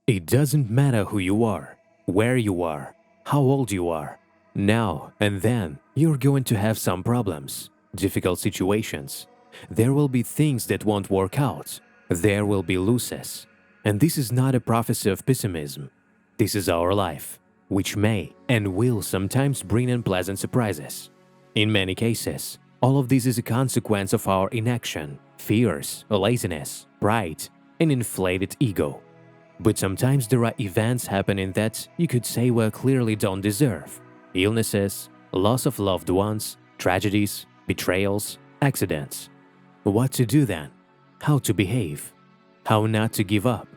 It doesn't matter who you are, where you are, how old you are. Now and then, you're going to have some problems, difficult situations. There will be things that won't work out. There will be losses. And this is not a prophecy of pessimism. This is our life, which may and will sometimes bring unpleasant surprises. In many cases, all of this is a consequence of our inaction, fears, laziness, pride, and inflated ego. But sometimes there are events happening that you could say we clearly don't deserve. Illnesses, loss of loved ones, tragedies, betrayals, accidents. What to do then? How to behave? How not to give up?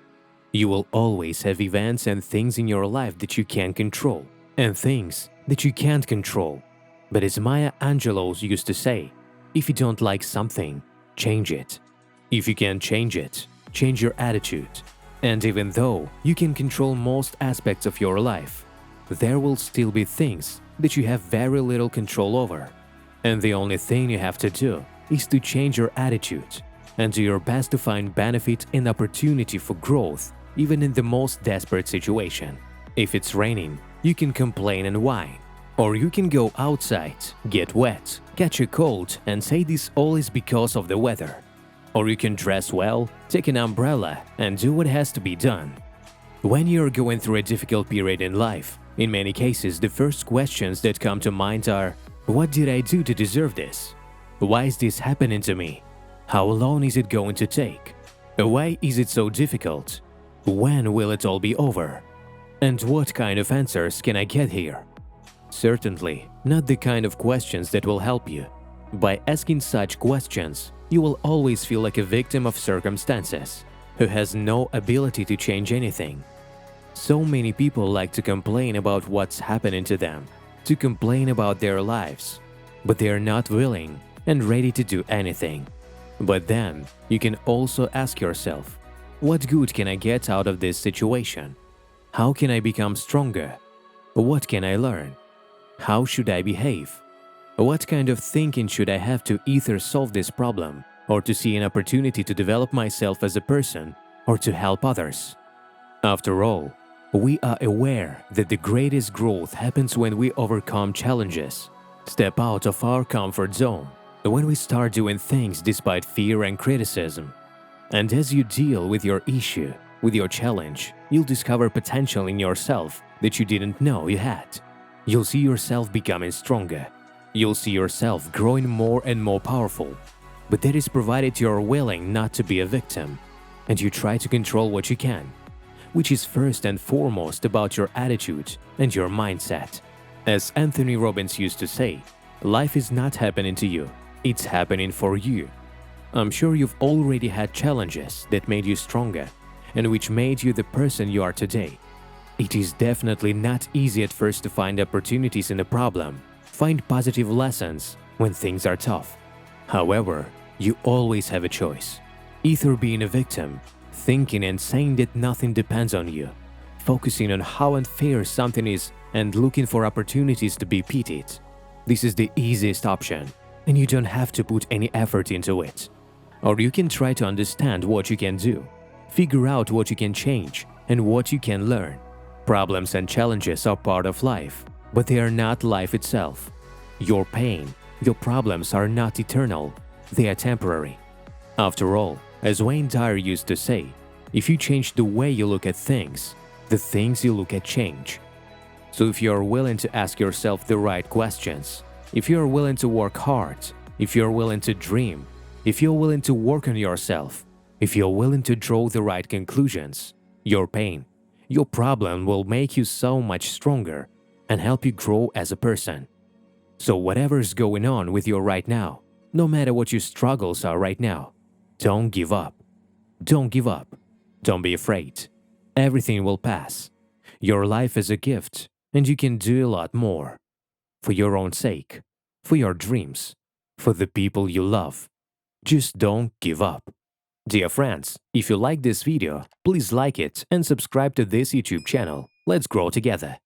You will always have events and things in your life that you can control, and things that you can't control. But as Maya Angelou used to say, if you don't like something, change it. If you can't change it, change your attitude. And even though you can control most aspects of your life, there will still be things that you have very little control over. And the only thing you have to do is to change your attitude and do your best to find benefit and opportunity for growth even in the most desperate situation. If it's raining, you can complain and whine. Or you can go outside, get wet, catch a cold and say this all is because of the weather. Or you can dress well, take an umbrella, and do what has to be done. When you're going through a difficult period in life, in many cases the first questions that come to mind are, what did I do to deserve this? Why is this happening to me? How long is it going to take? Why is it so difficult? When will it all be over? And what kind of answers can I get here? Certainly, not the kind of questions that will help you. By asking such questions, you will always feel like a victim of circumstances, who has no ability to change anything. So many people like to complain about what's happening to them, to complain about their lives, but they are not willing and ready to do anything. But then, you can also ask yourself, what good can I get out of this situation? How can I become stronger? What can I learn? How should I behave? What kind of thinking should I have to either solve this problem, or to see an opportunity to develop myself as a person, or to help others? After all, we are aware that the greatest growth happens when we overcome challenges, step out of our comfort zone, when we start doing things despite fear and criticism. And as you deal with your issue, with your challenge, you'll discover potential in yourself that you didn't know you had. You'll see yourself becoming stronger. You'll see yourself growing more and more powerful. But that is provided you're willing not to be a victim, and you try to control what you can, which is first and foremost about your attitude and your mindset. As Anthony Robbins used to say, life is not happening to you, it's happening for you. I'm sure you've already had challenges that made you stronger and which made you the person you are today. It is definitely not easy at first to find opportunities in a problem, find positive lessons when things are tough. However, you always have a choice. Either being a victim, thinking and saying that nothing depends on you, focusing on how unfair something is and looking for opportunities to be pitied. This is the easiest option, and you don't have to put any effort into it. Or you can try to understand what you can do, figure out what you can change and what you can learn. Problems and challenges are part of life, but they are not life itself. Your pain, your problems are not eternal, they are temporary. After all, as Wayne Dyer used to say, if you change the way you look at things, the things you look at change. So if you are willing to ask yourself the right questions, if you are willing to work hard, if you are willing to dream, if you're willing to work on yourself, if you're willing to draw the right conclusions, your pain, your problem will make you so much stronger and help you grow as a person. So whatever's going on with you right now, no matter what your struggles are right now, don't give up. Don't give up. Don't be afraid. Everything will pass. Your life is a gift, and you can do a lot more. For your own sake, for your dreams, for the people you love. Just don't give up. Dear friends, if you like this video, please like it and subscribe to this YouTube channel. Let's grow together.